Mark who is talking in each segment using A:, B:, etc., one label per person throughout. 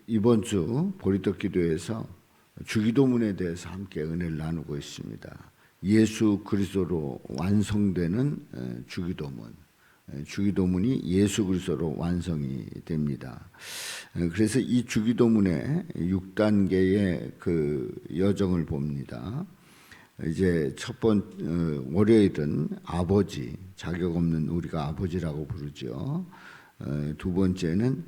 A: 이번 주 보리떡 기도에서 주기도문에 대해서 함께 은혜를 나누고 있습니다. 예수 그리스도로 완성되는 주기도문. 주기도문이 예수 그리스도로 완성이 됩니다. 그래서 이 주기도문의 6단계의 그 여정을 봅니다. 이제 첫 번째 월요일은 아버지, 자격 없는 우리가 아버지라고 부르죠. 두 번째는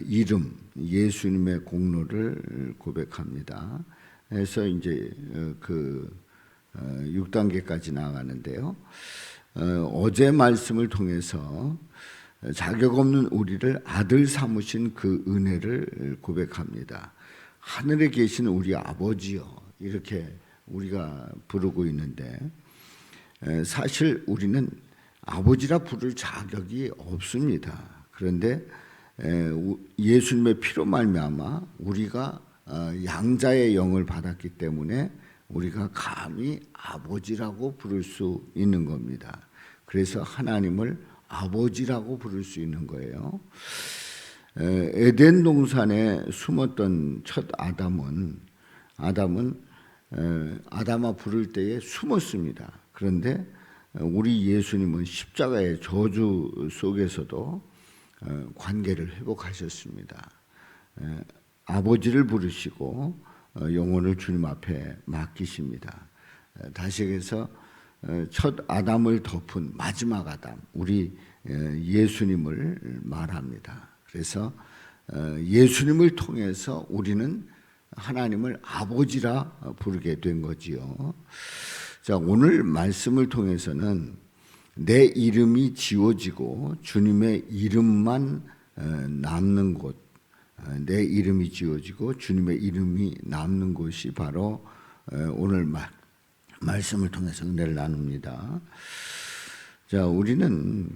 A: 이름, 예수님의 공로를 고백합니다. 해서 이제 그 6단계까지 나가는데요. 어제 말씀을 통해서 자격 없는 우리를 아들 삼으신 그 은혜를 고백합니다. 하늘에 계신 우리 아버지요, 이렇게 우리가 부르고 있는데 사실 우리는 아버지라 부를 자격이 없습니다. 그런데 예수님의 피로 말미암아 우리가 양자의 영을 받았기 때문에 우리가 감히 아버지라고 부를 수 있는 겁니다. 그래서 하나님을 아버지라고 부를 수 있는 거예요. 에덴 동산에 숨었던 첫 아담아 부를 때에 숨었습니다. 그런데 우리 예수님은 십자가의 저주 속에서도 관계를 회복하셨습니다. 아버지를 부르시고 영혼을 주님 앞에 맡기십니다. 다시 해서 첫 아담을 덮은 마지막 아담, 우리 예수님을 말합니다. 그래서 예수님을 통해서 우리는 하나님을 아버지라 부르게 된 거지요. 자, 오늘 말씀을 통해서는 내 이름이 지워지고 주님의 이름만 남는 곳, 내 이름이 지워지고 주님의 이름이 남는 곳이 바로 오늘 말씀을 통해서 은혜를 나눕니다. 자, 우리는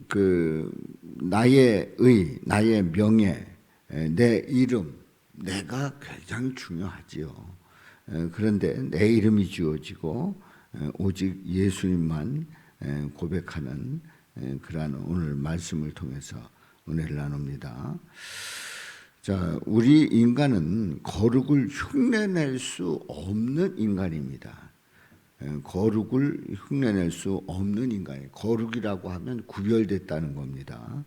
A: 그 나의 명예, 내 이름, 내가 굉장히 중요하지요. 그런데 내 이름이 지워지고 오직 예수님만 고백하는 그러한 오늘 말씀을 통해서 은혜를 나눕니다. 자, 우리 인간은 거룩을 흉내낼 수 없는 인간입니다. 거룩을 흉내낼 수 없는 인간이에요. 거룩이라고 하면 구별됐다는 겁니다.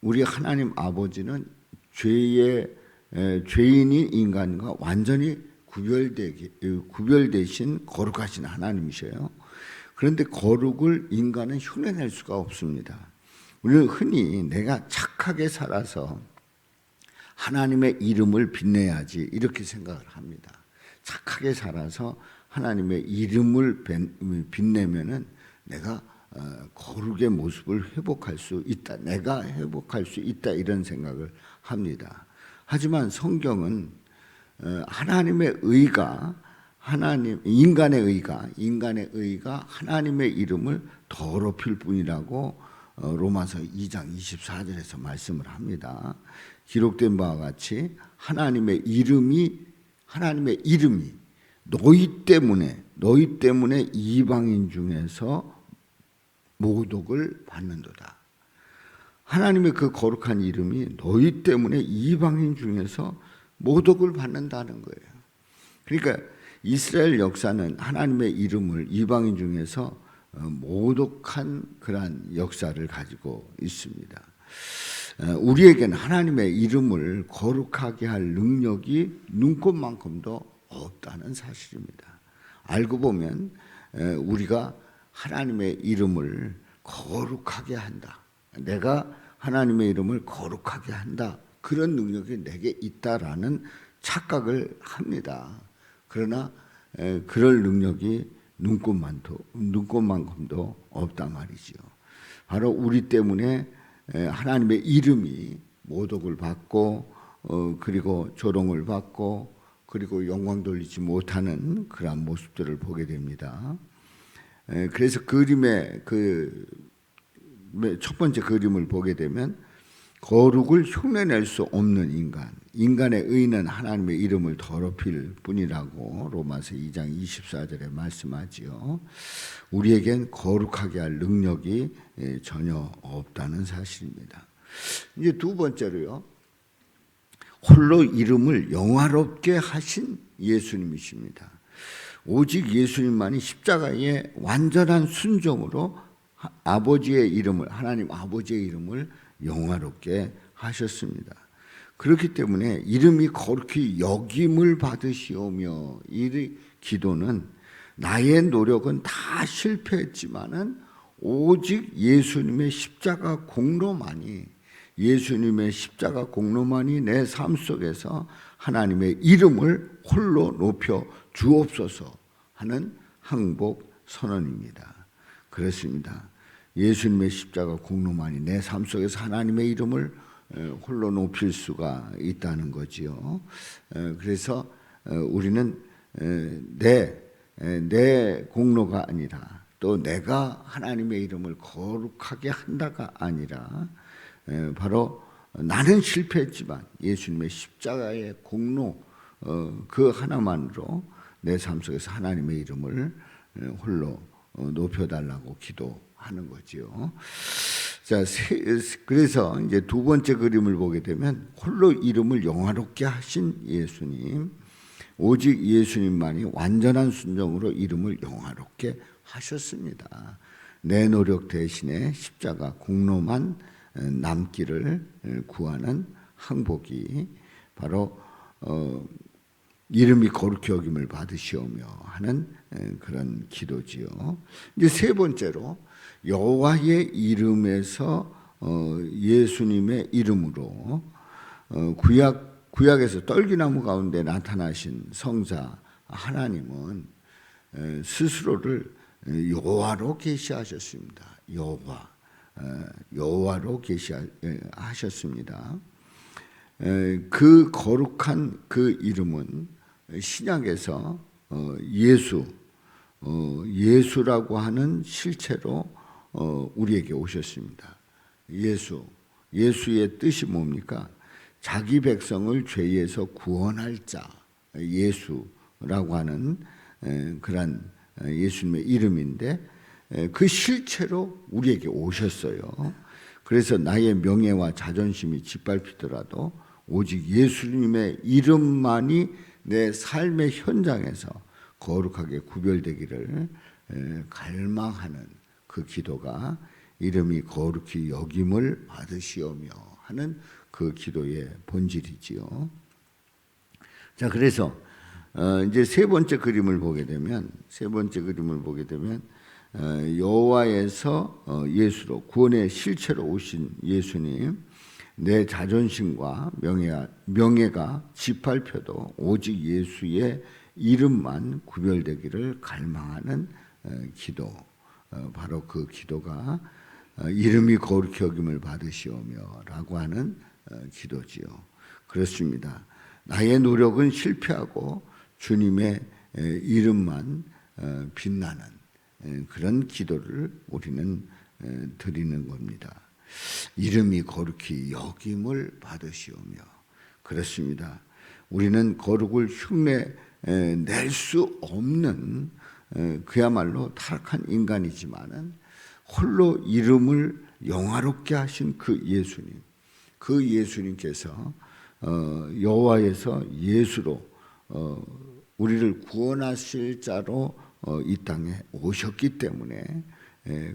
A: 우리 하나님 아버지는 죄인인 인간과 완전히 구별되신 거룩하신 하나님이셔요. 그런데 거룩을 인간은 흉내낼 수가 없습니다. 우리는 흔히 내가 착하게 살아서 하나님의 이름을 빛내야지 이렇게 생각을 합니다. 착하게 살아서 하나님의 이름을 빛내면은 내가 거룩의 모습을 회복할 수 있다. 내가 회복할 수 있다. 이런 생각을 합니다. 하지만 성경은 하나님의 의가 인간의 의가 하나님의 이름을 더럽힐 뿐이라고 로마서 2장 24절에서 말씀을 합니다. 기록된 바와 같이 하나님의 이름이 너희 때문에 이방인 중에서 모독을 받는도다. 하나님의 그 거룩한 이름이 너희 때문에 이방인 중에서 모독을 받는다는 거예요. 그러니까 이스라엘 역사는 하나님의 이름을 이방인 중에서 모독한 그러한 역사를 가지고 있습니다. 우리에게는 하나님의 이름을 거룩하게 할 능력이 눈꼽만큼도 없다는 사실입니다. 알고 보면 우리가 하나님의 이름을 거룩하게 한다. 내가 하나님의 이름을 거룩하게 한다. 그런 능력이 내게 있다라는 착각을 합니다. 그러나 그럴 능력이 눈꼽만큼도 없단 말이지요. 바로 우리 때문에 하나님의 이름이 모독을 받고 그리고 조롱을 받고 그리고 영광 돌리지 못하는 그런 모습들을 보게 됩니다. 그래서 그림의 첫 번째 그림을 보게 되면 거룩을 흉내낼 수 없는 인간의 의는 하나님의 이름을 더럽힐 뿐이라고 로마서 2장 24절에 말씀하지요. 우리에겐 거룩하게 할 능력이 전혀 없다는 사실입니다. 이제 두 번째로요. 홀로 이름을 영화롭게 하신 예수님이십니다. 오직 예수님만이 십자가의 완전한 순종으로 아버지의 이름을, 하나님 아버지의 이름을 영화롭게 하셨습니다. 그렇기 때문에 이름이 거룩히 여김을 받으시오며, 이 기도는 나의 노력은 다 실패했지만은 오직 예수님의 십자가 공로만이, 예수님의 십자가 공로만이 내 삶 속에서 하나님의 이름을 홀로 높여 주옵소서 하는 항복 선언입니다. 그렇습니다. 예수님의 십자가 공로만이 내 삶 속에서 하나님의 이름을 홀로 높일 수가 있다는 거지요. 그래서 우리는 내 공로가 아니라, 또 내가 하나님의 이름을 거룩하게 한다가 아니라, 바로 나는 실패했지만 예수님의 십자가의 공로 그 하나만으로 내 삶 속에서 하나님의 이름을 홀로 높여달라고 기도하는 거지요. 자, 그래서 이제 두 번째 그림을 보게 되면 홀로 이름을 영화롭게 하신 예수님, 오직 예수님만이 완전한 순종으로 이름을 영화롭게 하셨습니다. 내 노력 대신에 십자가 공로만 남기를 구하는 항복이 바로 이름이 거룩히 여김을 받으시오며 하는 그런 기도지요. 이제 세 번째로 여호와의 이름에서 예수님의 이름으로 구약에서 떨기나무 가운데 나타나신 성자 하나님은 스스로를 여호와로 계시하셨습니다. 여호와로 계시하셨습니다. 그 거룩한 그 이름은 신약에서 예수라고 하는 실체로 우리에게 오셨습니다. 예수의 뜻이 뭡니까? 자기 백성을 죄에서 구원할 자, 예수라고 하는 그런 예수님의 이름인데, 그 실체로 우리에게 오셨어요. 그래서 나의 명예와 자존심이 짓밟히더라도 오직 예수님의 이름만이 내 삶의 현장에서 거룩하게 구별되기를 갈망하는 그 기도가 이름이 거룩히 여김을 받으시오며 하는 그 기도의 본질이지요. 자, 그래서 이제 세 번째 그림을 보게 되면 여호와에서 예수로, 구원의 실체로 오신 예수님, 내 자존심과 명예가 짓밟혀도 오직 예수의 이름만 구별되기를 갈망하는 기도, 바로 그 기도가 이름이 거룩히 여김을 받으시오며 라고 하는 기도지요. 그렇습니다. 나의 노력은 실패하고 주님의 이름만 빛나는 그런 기도를 우리는 드리는 겁니다. 이름이 거룩히 여김을 받으시오며. 그렇습니다. 우리는 거룩을 흉내낼 수 없는 그야말로 타락한 인간이지만은 홀로 이름을 영화롭게 하신 그 예수님께서 여호와에서 예수로 우리를 구원하실 자로 이 땅에 오셨기 때문에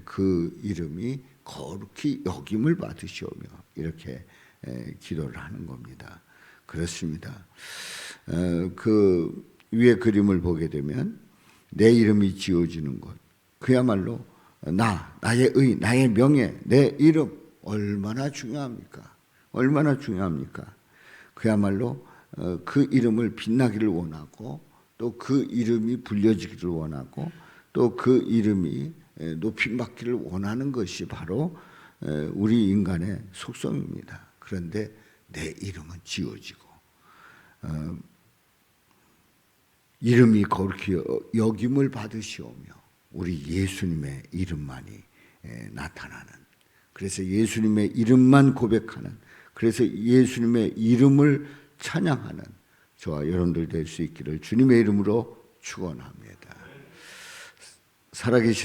A: 그 이름이 거룩히 여김을 받으시오며 이렇게 기도를 하는 겁니다. 그렇습니다. 그 위에 그림을 보게 되면 내 이름이 지어지는 것, 그야말로 나의 의, 나의 명예, 내 이름 얼마나 중요합니까? 얼마나 중요합니까? 그야말로 그 이름을 빛나기를 원하고, 또 그 이름이 불려지기를 원하고, 또 그 이름이 높임받기를 원하는 것이 바로 우리 인간의 속성입니다. 그런데 내 이름은 지워지고 이름이 거룩히 여김을 받으시오며 우리 예수님의 이름만이 나타나는, 그래서 예수님의 이름만 고백하는, 그래서 예수님의 이름을 찬양하는 저와 여러분들 될 수 있기를 주님의 이름으로 축원합니다. 살아계신